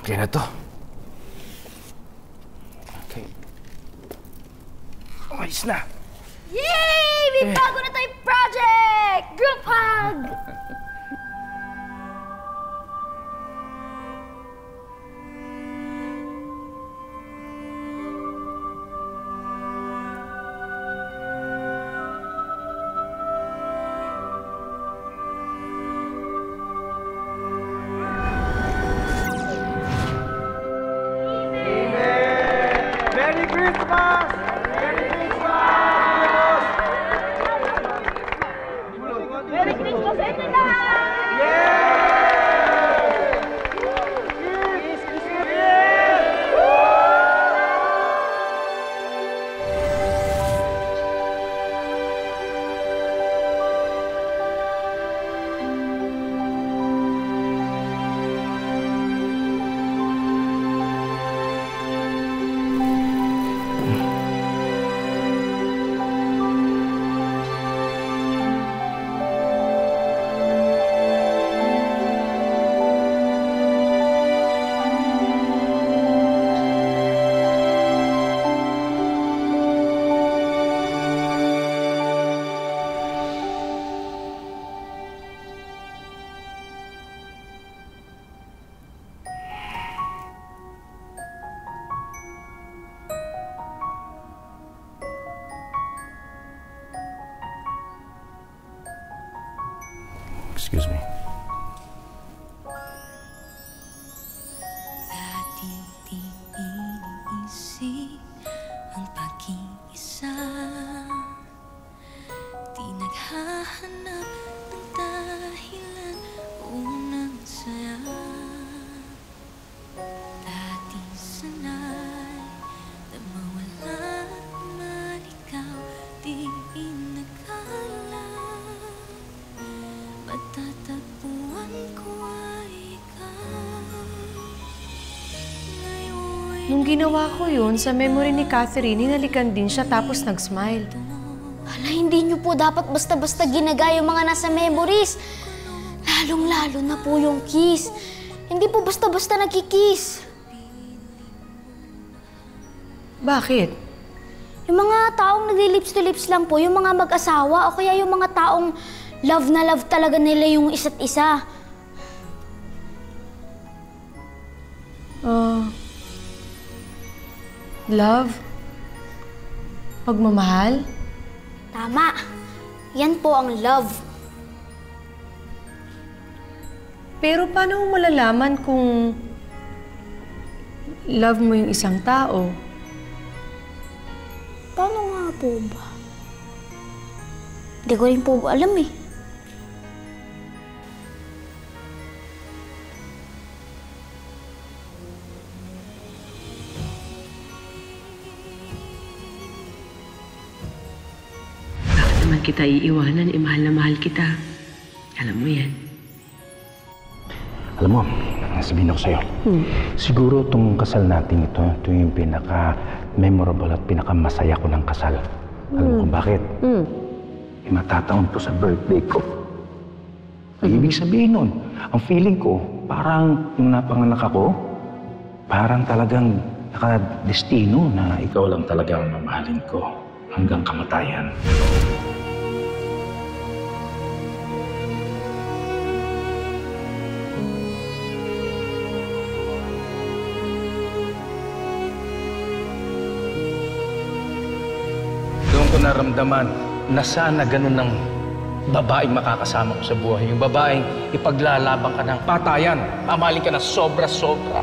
Okay na to. Okay. Ayos na. Yay! May bago na tayong project! Group hug! Excuse me. Dati di iniisip ang pag-iisa, di naghahanap ng dahilan, unang saya. Dati sanay na mawala man ikaw, di inakala matatagpuan ko ay ikaw. Nung ginawa ko yun, sa memory ni Catherine, hinalikan din siya tapos nag-smile. Hala, hindi niyo po dapat basta-basta ginagaya yung mga nasa memories. Lalong-lalo na po yung kiss. Hindi po basta-basta nagkikiss. Bakit? Yung mga taong nagli-lips to lips lang po, yung mga mag-asawa o kaya yung mga taong love na love talaga nila yung isa't isa. Love? Pagmamahal? Tama. Yan po ang love. Pero paano mo malalaman kung love mo yung isang tao? Paano nga po ba? Hindi ko rin po alam eh. Naman kita iiwanan, mahal na mahal kita. Alam mo yan. Alam mo, sabihin ako sa'yo. Siguro itong kasal natin ito yung pinaka-memorable at pinaka-masaya ko ng kasal. Alam mo kung bakit? Matataon to sa birthday ko. Ibig sabihin nun, ang feeling ko, parang yung napanganak ako, parang talagang nakadestino na ikaw lang talaga ang mamahalin ko hanggang kamatayan. Doon ko naramdaman na sana ganun ng babaeng makakasama ko sa buhay. Yung babaeng ipaglalaban ka ng patayan. Mamahalin ka na sobra-sobra.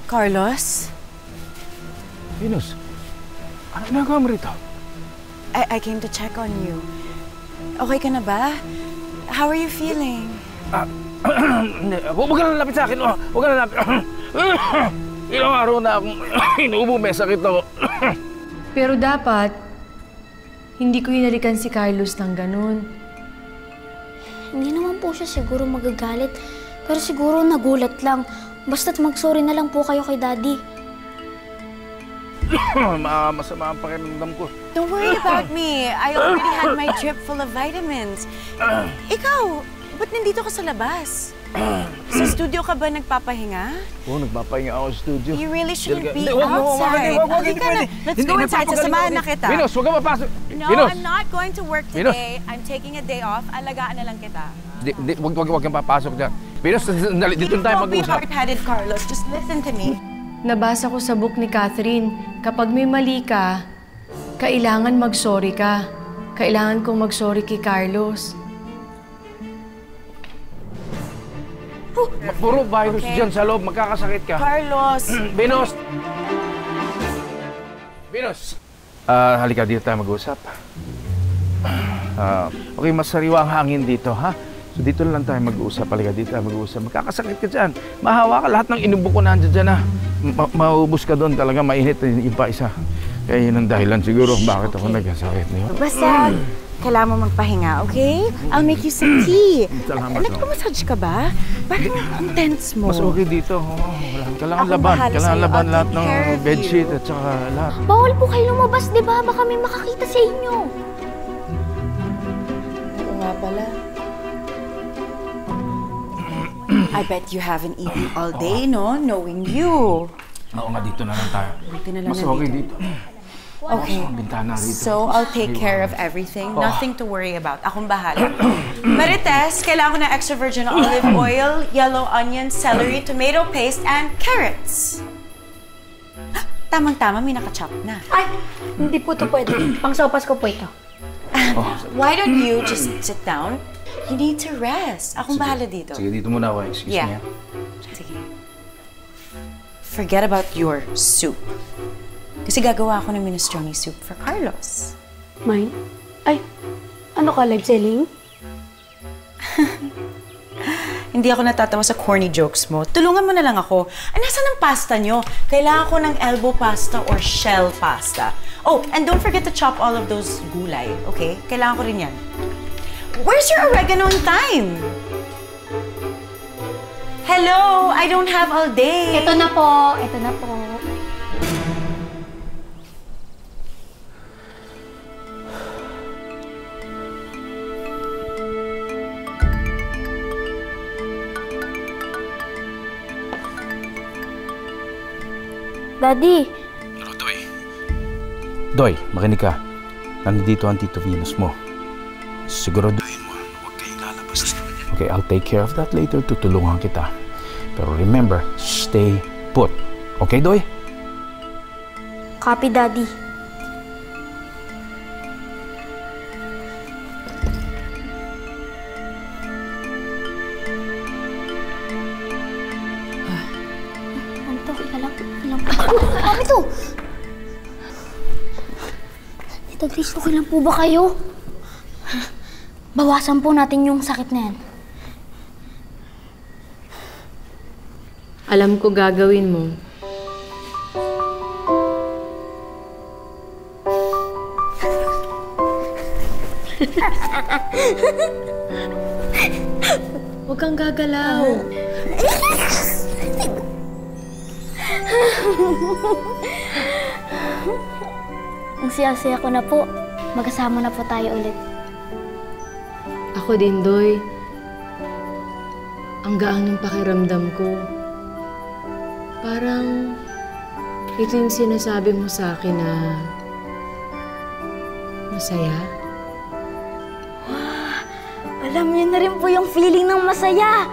Carlos? Venus, ano ginagawa mo rito? I came to check on you. Okay ka na ba? How are you feeling? Huwag ka na lapit sa akin. Huwag ka na lapit. Ilang araw na akong inuubo, may sakit ako. Pero dapat, hindi ko hinalikan si Carlos ng ganun. Hindi naman po siya siguro magagalit. Pero siguro nagulat lang. Basta't mag-sorry na lang po kayo kay Daddy. Masama ang pakiramdam ko. Don't worry about me. I already had my drip full of vitamins. Ikaw, ba't nandito ka sa labas? Sa studio ka ba nagpapahinga? Oo, nagpapahinga ako sa studio. You really shouldn't be Wag mo, outside. wag mo, Halika na. Let's go inside. Sasamahan na kita. Venus, huwag ka mapasok. No, Venus! I'm not going to work Venus. today. I'm taking a day off. Alagaan na lang kita. Huwag kang papasok dyan. Venus, dito tayo Don't be mag-usap. hard-headed, Carlos. Just listen to me. Nabasa ko sa book ni Catherine, kapag may mali ka, kailangan mag-sorry ka. Kailangan kong mag-sorry kay Carlos. Puro virus dyan sa loob, magkakasakit ka. Carlos! Venus! Venus! Halika, dito tayo mag-usap. Okay, mas sariwa ang hangin dito, ha? So dito lang tayo mag-uusap. Halika, dito tayo mag-uusap. Magkakasakit ka dyan. Mahawa ka. Lahat ng inubo ko nandiyan dyan, ha? Maubos ka doon. Talaga mainit yung pa isa. Kaya yun ang dahilan siguro bakit ako nagkasakit. Basta, kailangan mo magpahinga, okay? I'll make you some tea. Salamat, Nagpa-massage ka ba? Bakit ang tense mo? Mas okay dito. Kailangan Ako laban. bahala Kailangan sa'yo. laban I'll lahat take ng care of you. bedsheet at saka lahat. Bawal po kayo lumabas, di ba? Baka may makakita sa inyo. Oo nga pala. I bet you haven't eaten all day, no? Knowing you. Oo nga, dito na lang tayo. Dito na lang Mas na okay dito. dito. Okay. Ang bintana rito. So, I'll take care of everything. Nothing to worry about. Akong bahala. Marites, kailangan ko ng extra virgin olive oil, yellow onion, celery, tomato paste, and carrots. Tamang-tama, may nakachop na. Ay, hindi po ito pwede. Pang-sopas ko po ito. Why don't you just sit down? You need to rest. Akong bahala dito. Sige, dito muna ako. Excuse me. Yeah. Sige. Forget about your soup. Kasi gagawa ako ng minestrone soup for Carlos. Mine? Ay, ano ka, live selling? Hindi ako natatawa sa corny jokes mo. Tulungan mo na lang ako. Ay, nasaan ang pasta nyo? Kailangan ko ng elbow pasta or shell pasta. Oh, and don't forget to chop all of those gulay, okay? Kailangan ko rin yan. Where's your oregano and thyme? Hello? I don't have all day. Ito na po, ito na po. Daddy, Doy, makinig ka. Nandito ang Tito Venus mo. Siguraduhin mo, huwag kayong lalabas. Okay, I'll take care of that later. Tutulungan kita. Pero remember, stay put. Okay, Doy? copy Daddy. Ano to? Ilang po. Ano to? Tita Grace, okay lang po ba kayo? Bawasan po natin yung sakit na yan. Alam ko gagawin mo. Huwag kang gagalaw. Ang siya-siya ko na po. Magkasama na po tayo ulit. Ako din, Doy. Ang gaan ng pakiramdam ko. Parang ito yung sinasabi mo sa akin na masaya. Alam niyo na rin po yung feeling ng masaya.